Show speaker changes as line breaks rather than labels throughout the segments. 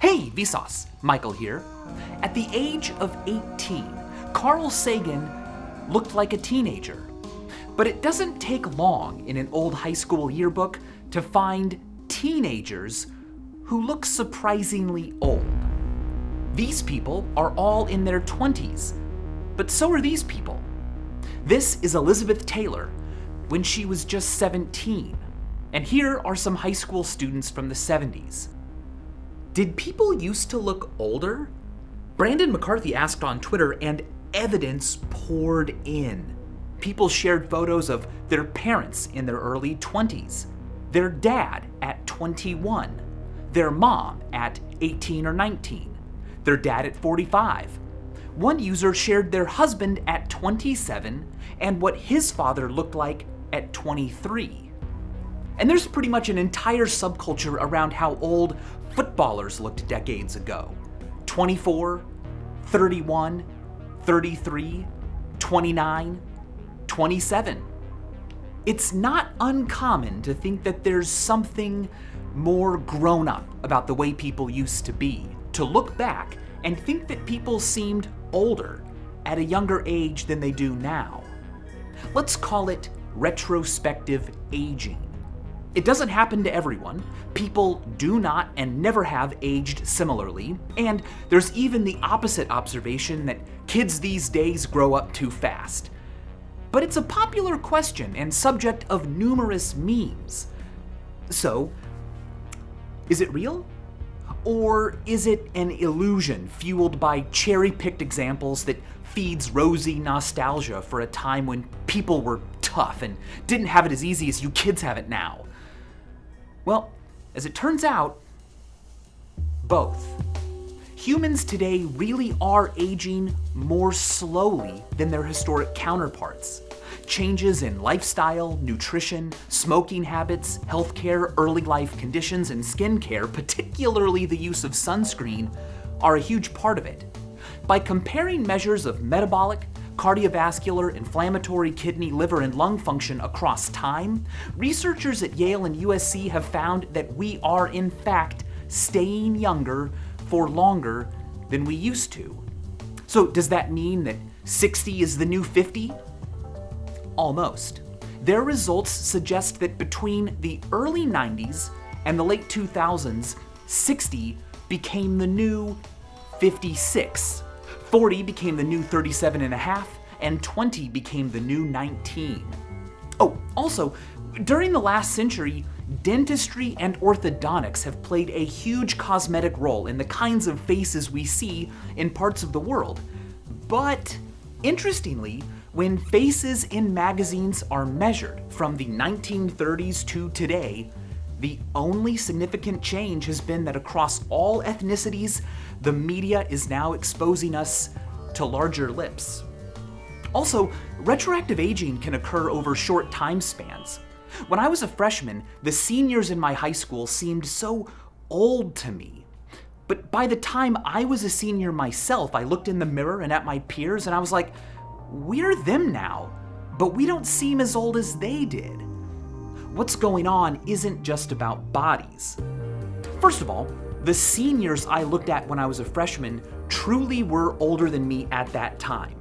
Hey, Vsauce! Michael here. At the age of 18, Carl Sagan looked like a teenager. But it doesn't take long in an old high school yearbook to find teenagers who look surprisingly old. These people are all in their 20s, but so are these people. This is Elizabeth Taylor when she was just 17, and here are some high school students from the 70s. Did people used to look older? Brandon McCarthy asked on Twitter, and evidence poured in. People shared photos of their parents in their early 20s, their dad at 21, their mom at 18 or 19, their dad at 45. One user shared their husband at 27 and what his father looked like at 23. And there's pretty much an entire subculture around how old footballers looked decades ago. 24, 31, 33, 29, 27. It's not uncommon to think that there's something more grown up about the way people used to be, to look back and think that people seemed older at a younger age than they do now. Let's call it retrospective aging. It doesn't happen to everyone. People do not and never have aged similarly, and there's even the opposite observation that kids these days grow up too fast. But it's a popular question and subject of numerous memes. So, is it real? Or is it an illusion fueled by cherry-picked examples that feeds rosy nostalgia for a time when people were tough and didn't have it as easy as you kids have it now? Well, as it turns out, both. Humans today really are aging more slowly than their historic counterparts. Changes in lifestyle, nutrition, smoking habits, healthcare, early life conditions, and skincare, particularly the use of sunscreen, are a huge part of it. By comparing measures of metabolic, cardiovascular, inflammatory, kidney, liver, and lung function across time, researchers at Yale and USC have found that we are, in fact, staying younger for longer than we used to. So does that mean that 60 is the new 50? Almost. Their results suggest that between the early 90s and the late 2000s, 60 became the new 56. 40 became the new 37 and a half, and 20 became the new 19. Oh, also, during the last century, dentistry and orthodontics have played a huge cosmetic role in the kinds of faces we see in parts of the world. But, interestingly, when faces in magazines are measured from the 1930s to today, the only significant change has been that across all ethnicities, the media is now exposing us to larger lips. Also, retroactive aging can occur over short time spans. When I was a freshman, the seniors in my high school seemed so old to me. But by the time I was a senior myself, I looked in the mirror and at my peers and I was like, we're them now, but we don't seem as old as they did. What's going on isn't just about bodies. First of all, the seniors I looked at when I was a freshman truly were older than me at that time.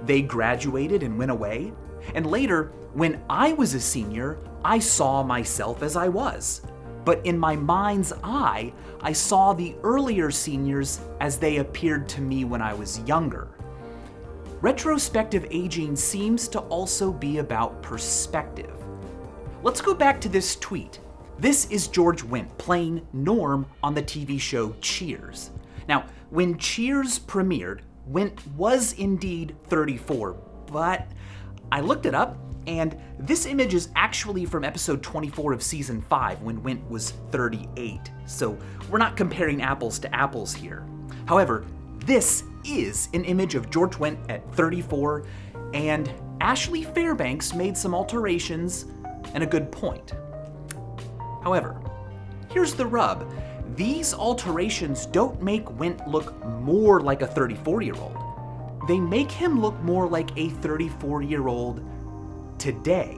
They graduated and went away, and later, when I was a senior, I saw myself as I was. But in my mind's eye, I saw the earlier seniors as they appeared to me when I was younger. Retrospective aging seems to also be about perspective. Let's go back to this tweet. This is George Wendt playing Norm on the TV show Cheers. Now, when Cheers premiered, Wendt was indeed 34, but I looked it up, and this image is actually from episode 24 of season 5 when Wendt was 38, so we're not comparing apples to apples here. However, this is an image of George Wendt at 34, and Ashley Fairbanks made some alterations and a good point. However, here's the rub. These alterations don't make Wendt look more like a 34-year-old. They make him look more like a 34-year-old today.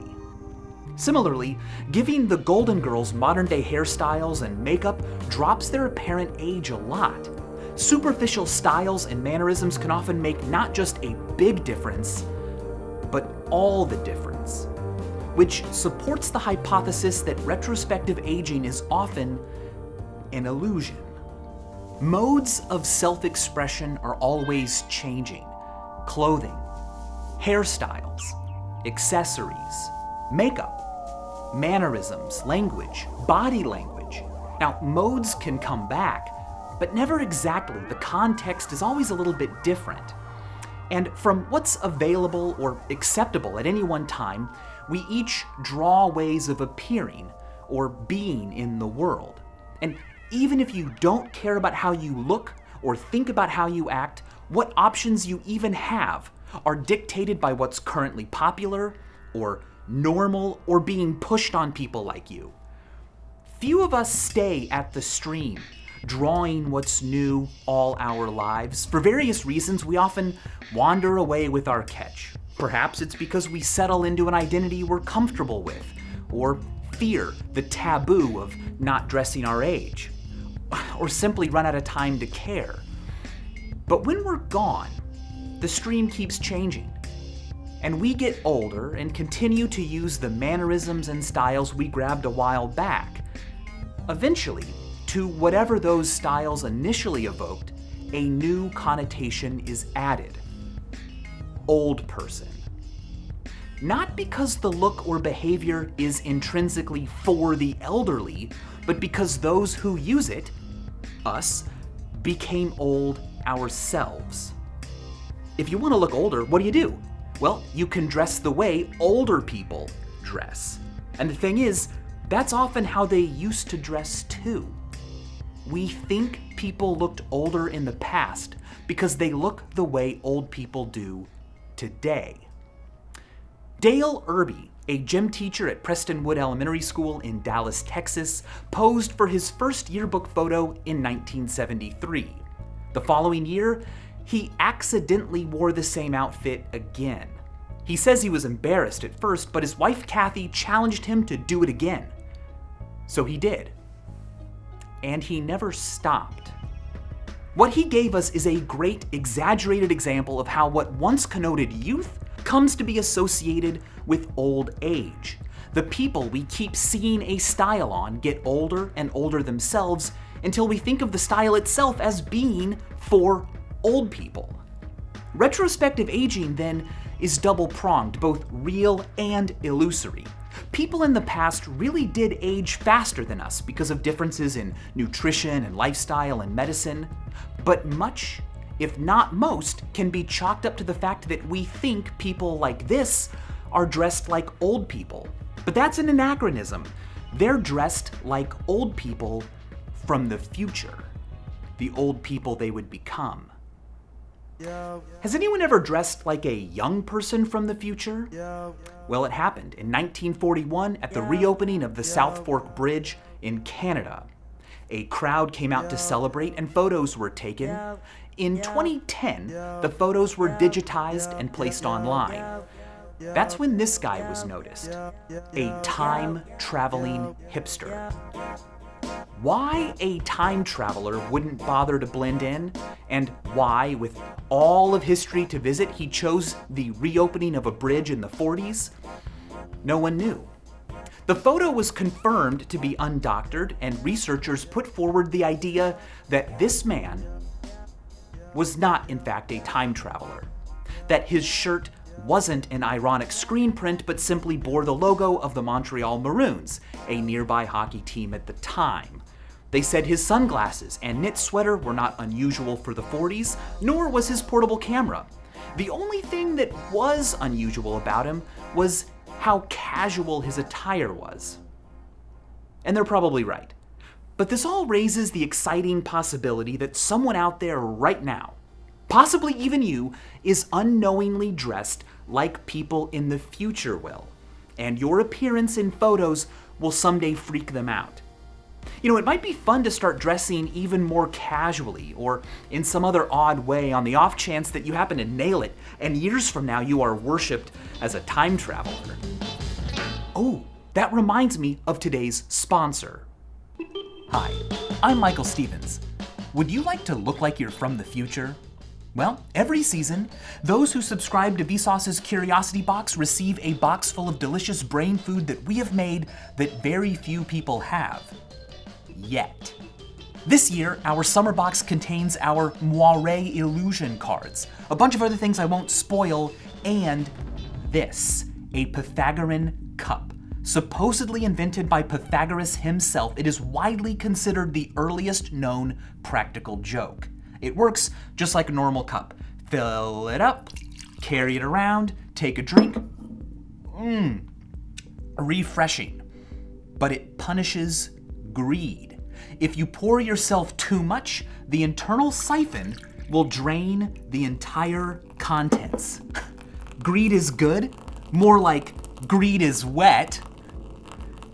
Similarly, giving the Golden Girls modern-day hairstyles and makeup drops their apparent age a lot. Superficial styles and mannerisms can often make not just a big difference, but all the difference, which supports the hypothesis that retrospective aging is often an illusion. Modes of self-expression are always changing. Clothing, hairstyles, accessories, makeup, mannerisms, language, body language. Now, modes can come back, but never exactly. The context is always a little bit different. And from what's available or acceptable at any one time, we each draw ways of appearing or being in the world. And even if you don't care about how you look or think about how you act, what options you even have are dictated by what's currently popular or normal or being pushed on people like you. Few of us stay at the stream, drawing what's new all our lives. For various reasons, we often wander away with our catch. Perhaps it's because we settle into an identity we're comfortable with, or fear the taboo of not dressing our age, or simply run out of time to care. But when we're gone, the stream keeps changing, and we get older and continue to use the mannerisms and styles we grabbed a while back. Eventually, to whatever those styles initially evoked, a new connotation is added. Old person. Not because the look or behavior is intrinsically for the elderly, but because those who use it, us, became old ourselves. If you want to look older, what do? Well, you can dress the way older people dress. And the thing is, that's often how they used to dress too. We think people looked older in the past because they look the way old people do today. Dale Irby, a gym teacher at Prestonwood Elementary School in Dallas, Texas, posed for his first yearbook photo in 1973. The following year, he accidentally wore the same outfit again. He says he was embarrassed at first, but his wife Kathy challenged him to do it again. So he did. And he never stopped. What he gave us is a great, exaggerated example of how what once connoted youth comes to be associated with old age. The people we keep seeing a style on get older and older themselves until we think of the style itself as being for old people. Retrospective aging, then, is double-pronged, both real and illusory. People in the past really did age faster than us because of differences in nutrition and lifestyle and medicine, but much, if not most, can be chalked up to the fact that we think people like this are dressed like old people. But that's an anachronism. They're dressed like old people from the future, the old people they would become. Has anyone ever dressed like a young person from the future? Well, it happened in 1941 at the reopening of the South Fork Bridge in Canada. A crowd came out to celebrate and photos were taken. In 2010, the photos were digitized and placed online. That's when this guy was noticed, a time-traveling hipster. Why a time traveler wouldn't bother to blend in, and why, with all of history to visit, he chose the reopening of a bridge in the 40s, no one knew. The photo was confirmed to be undoctored, and researchers put forward the idea that this man was not, in fact, a time traveler, that his shirt wasn't an ironic screen print, but simply bore the logo of the Montreal Maroons, a nearby hockey team at the time. They said his sunglasses and knit sweater were not unusual for the 40s, nor was his portable camera. The only thing that was unusual about him was how casual his attire was. And they're probably right. But this all raises the exciting possibility that someone out there right now, possibly even you, is unknowingly dressed like people in the future will, and your appearance in photos will someday freak them out. You know, it might be fun to start dressing even more casually or in some other odd way on the off chance that you happen to nail it, and years from now you are worshipped as a time traveler. Oh, that reminds me of today's sponsor. Hi, I'm Michael Stevens. Would you like to look like you're from the future? Well, every season, those who subscribe to Vsauce's Curiosity Box receive a box full of delicious brain food that we have made that very few people have. Yet. This year, our summer box contains our Moire Illusion cards, a bunch of other things I won't spoil, and this, a Pythagorean cup. Supposedly invented by Pythagoras himself, it is widely considered the earliest known practical joke. It works just like a normal cup. Fill it up, carry it around, take a drink. Refreshing. But it punishes greed. If you pour yourself too much, the internal siphon will drain the entire contents. Greed is good, more like greed is wet.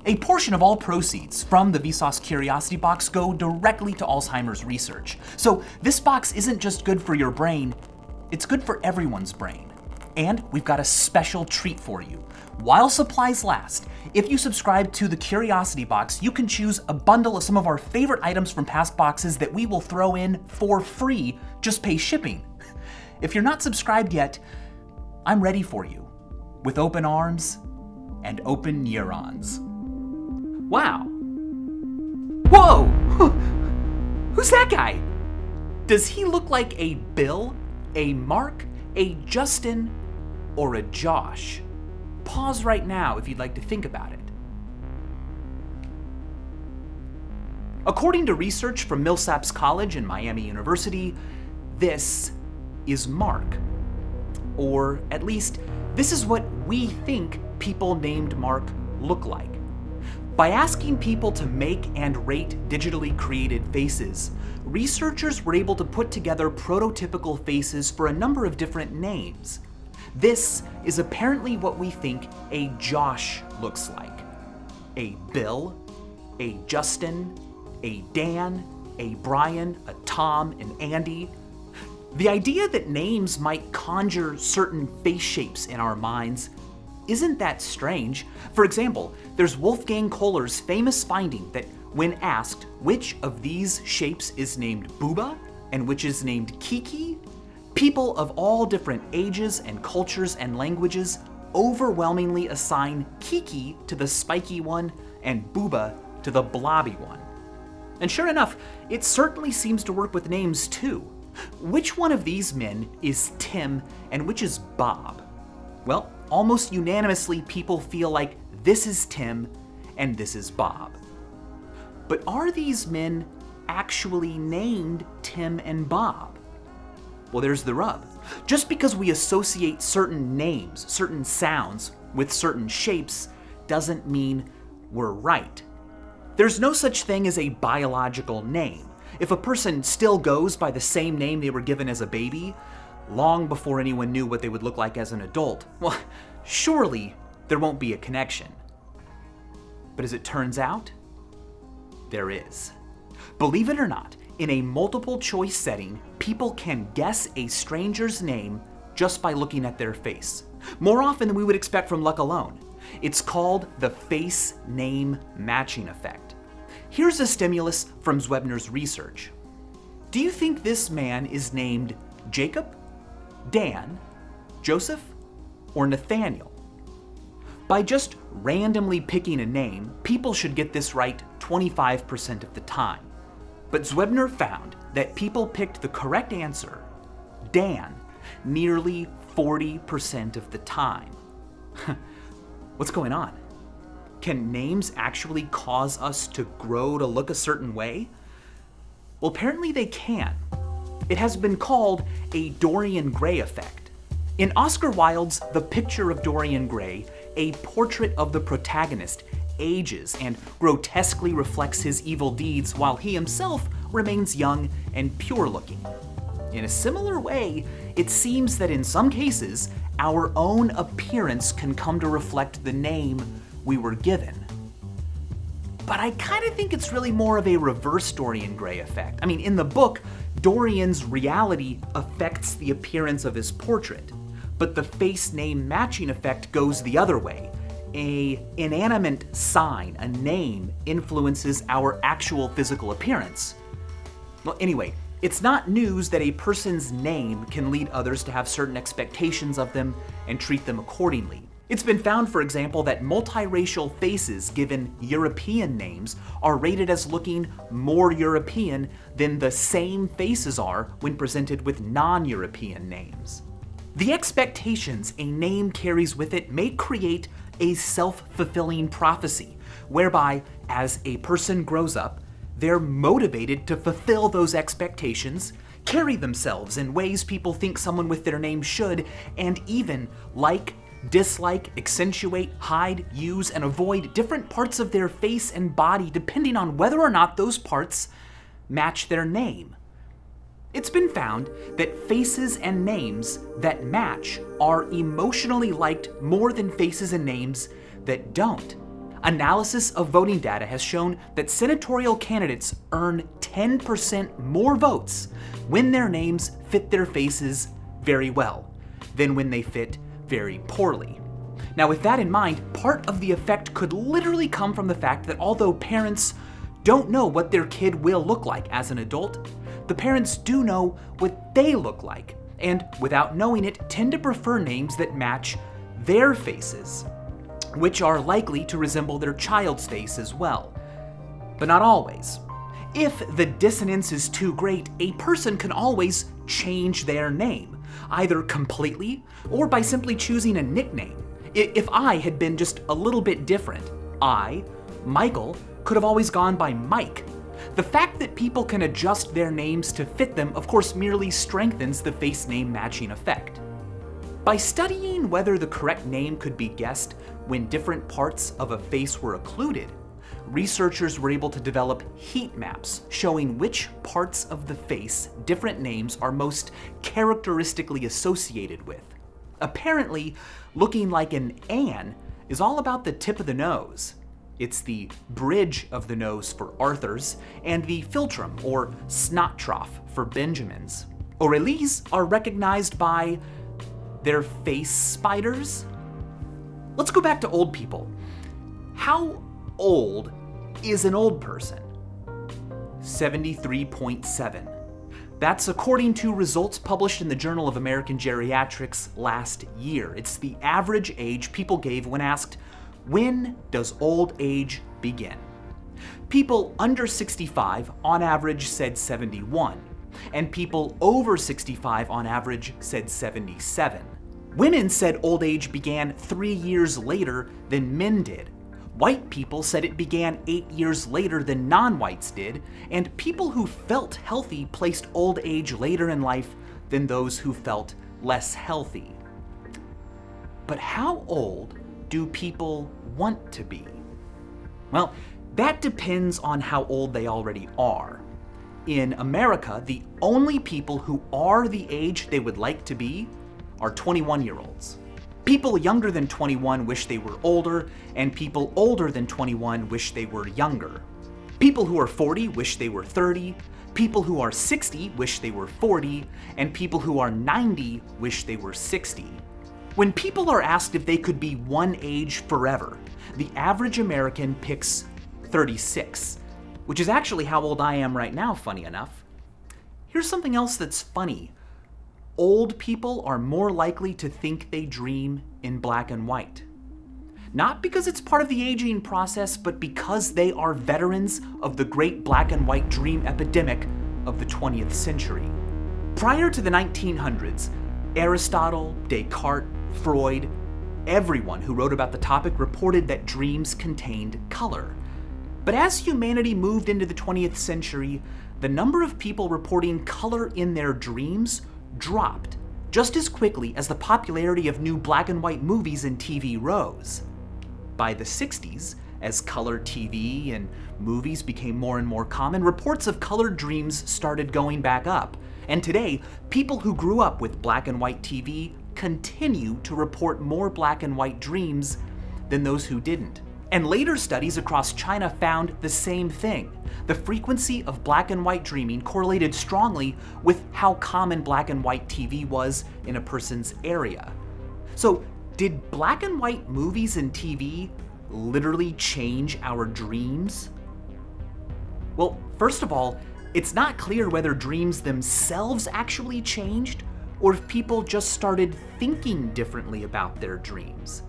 A portion of all proceeds from the Vsauce Curiosity Box go directly to Alzheimer's research. So this box isn't just good for your brain, it's good for everyone's brain. And we've got a special treat for you. While supplies last, if you subscribe to the Curiosity Box, you can choose a bundle of some of our favorite items from past boxes that we will throw in for free, just pay shipping. If you're not subscribed yet, I'm ready for you, with open arms and open neurons. Wow. Whoa! Who's that guy? Does he look like a Bill, a Mark, a Justin, or a Josh? Pause right now if you'd like to think about it. According to research from Millsaps College and Miami University, this is Mark. Or at least, this is what we think people named Mark look like. By asking people to make and rate digitally created faces, researchers were able to put together prototypical faces for a number of different names. This is apparently what we think a Josh looks like. A Bill, a Justin, a Dan, a Brian, a Tom, an Andy. The idea that names might conjure certain face shapes in our minds isn't that strange. For example, there's Wolfgang Kohler's famous finding that when asked which of these shapes is named Booba and which is named Kiki, people of all different ages and cultures and languages overwhelmingly assign Kiki to the spiky one and Booba to the blobby one. And sure enough, it certainly seems to work with names too. Which one of these men is Tim and which is Bob? Well, almost unanimously people feel like this is Tim and this is Bob. But are these men actually named Tim and Bob? Well, there's the rub. Just because we associate certain names, certain sounds, with certain shapes, doesn't mean we're right. There's no such thing as a biological name. If a person still goes by the same name they were given as a baby, long before anyone knew what they would look like as an adult, well, surely there won't be a connection. But as it turns out, there is. Believe it or not, in a multiple choice setting, people can guess a stranger's name just by looking at their face. More often than we would expect from luck alone. It's called the face name matching effect. Here's a stimulus from Zwebner's research. Do you think this man is named Jacob, Dan, Joseph, or Nathaniel? By just randomly picking a name, people should get this right 25% of the time. But Zwebner found that people picked the correct answer, Dan, nearly 40% of the time. What's going on? Can names actually cause us to grow to look a certain way? Well, apparently they can. It has been called a Dorian Gray effect. In Oscar Wilde's The Picture of Dorian Gray, a portrait of the protagonist ages and grotesquely reflects his evil deeds while he himself remains young and pure-looking. In a similar way, it seems that in some cases, our own appearance can come to reflect the name we were given. But I kind of think it's really more of a reverse Dorian Gray effect. I mean, in the book, Dorian's reality affects the appearance of his portrait, but the face name matching effect goes the other way. an inanimate sign, a name, influences our actual physical appearance. Well, anyway, it's not news that a person's name can lead others to have certain expectations of them and treat them accordingly. It's been found, for example, that multiracial faces given European names are rated as looking more European than the same faces are when presented with non-European names. The expectations a name carries with it may create a self-fulfilling prophecy, whereby as a person grows up, they're motivated to fulfill those expectations, carry themselves in ways people think someone with their name should, and even like, dislike, accentuate, hide, use, and avoid different parts of their face and body depending on whether or not those parts match their name. It's been found that faces and names that match are emotionally liked more than faces and names that don't. Analysis of voting data has shown that senatorial candidates earn 10% more votes when their names fit their faces very well than when they fit very poorly. Now, with that in mind, part of the effect could literally come from the fact that although parents don't know what their kid will look like as an adult, the parents do know what they look like, and without knowing it, tend to prefer names that match their faces, which are likely to resemble their child's face as well. But not always. If the dissonance is too great, a person can always change their name, either completely or by simply choosing a nickname. If I had been just a little bit different, I, Michael, could have always gone by Mike. The fact that people can adjust their names to fit them, of course, merely strengthens the face name matching effect. By studying whether the correct name could be guessed when different parts of a face were occluded, researchers were able to develop heat maps showing which parts of the face different names are most characteristically associated with. Apparently, looking like an Anne is all about the tip of the nose. It's the bridge of the nose for Arthurs and the philtrum or snot trough for Benjamins. Aurelies are recognized by their face spiders. Let's go back to old people. How old is an old person? 73.7. That's according to results published in the Journal of American Geriatrics last year. It's the average age people gave when asked, when does old age begin? People under 65 on average said 71, and people over 65 on average said 77. Women said old age began 3 years later than men did. White people said it began 8 years later than non-whites did, and people who felt healthy placed old age later in life than those who felt less healthy. But how old do people want to be? Well, that depends on how old they already are. In America, the only people who are the age they would like to be are 21-year-olds. People younger than 21 wish they were older, and people older than 21 wish they were younger. People who are 40 wish they were 30, people who are 60 wish they were 40, and people who are 90 wish they were 60. When people are asked if they could be one age forever, the average American picks 36, which is actually how old I am right now, funny enough. Here's something else that's funny. Old people are more likely to think they dream in black and white. Not because it's part of the aging process, but because they are veterans of the great black and white dream epidemic of the 20th century. Prior to the 1900s, Aristotle, Descartes, Freud, everyone who wrote about the topic reported that dreams contained color. But as humanity moved into the 20th century, the number of people reporting color in their dreams dropped just as quickly as the popularity of new black and white movies and TV rose. By the 60s, as color TV and movies became more and more common, reports of colored dreams started going back up. And today, people who grew up with black and white TV continue to report more black and white dreams than those who didn't. And later studies across China found the same thing. The frequency of black and white dreaming correlated strongly with how common black and white TV was in a person's area. So Did black and white movies and TV literally change our dreams? Well, first of all, it's not clear whether dreams themselves actually changed or if people just started thinking differently about their dreams.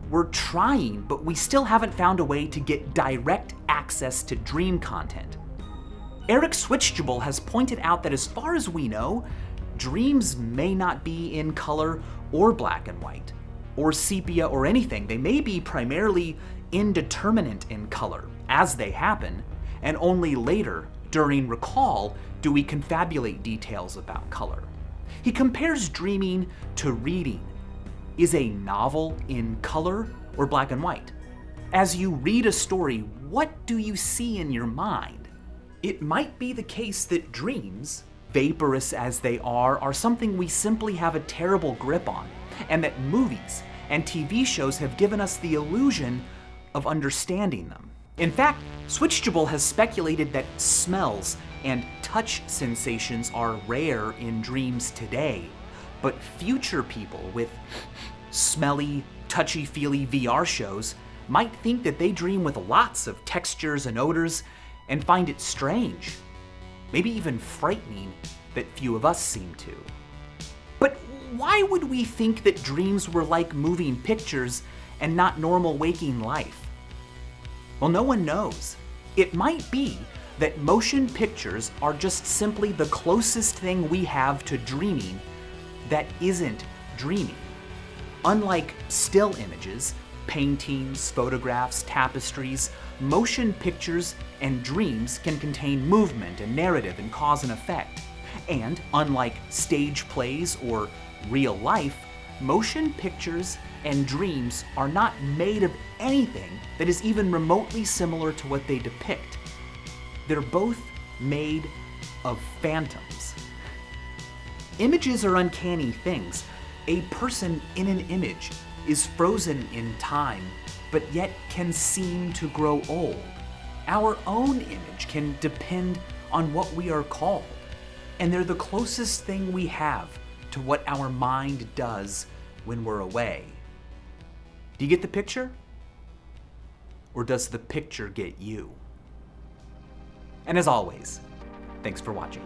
We're trying, but we still haven't found a way to get direct access to dream content. Eric Switchable has pointed out that as far as we know, dreams may not be in color or black and white, or sepia or anything. They may be primarily indeterminate in color as they happen, and only later, during recall, do we confabulate details about color. He compares dreaming to reading. Is a novel in color or black and white? As you read a story, what do you see in your mind? It might be the case that dreams, vaporous as they are something we simply have a terrible grip on, and that movies and TV shows have given us the illusion of understanding them. In fact, Switchable has speculated that smells and touch sensations are rare in dreams today, but future people with smelly, touchy-feely VR shows might think that they dream with lots of textures and odors and find it strange, maybe even frightening, that few of us seem to. But why would we think that dreams were like moving pictures and not normal waking life? Well, no one knows. It might be that motion pictures are just simply the closest thing we have to dreaming that isn't dreaming. Unlike still images, paintings, photographs, tapestries, motion pictures and dreams can contain movement and narrative and cause and effect. And unlike stage plays or real life, motion pictures and dreams are not made of anything that is even remotely similar to what they depict. They're both made of phantoms. Images are uncanny things. A person in an image is frozen in time, but yet can seem to grow old. Our own image can depend on what we are called, and they're the closest thing we have to what our mind does when we're away. Do you get the picture? Or does the picture get you? And as always, thanks for watching.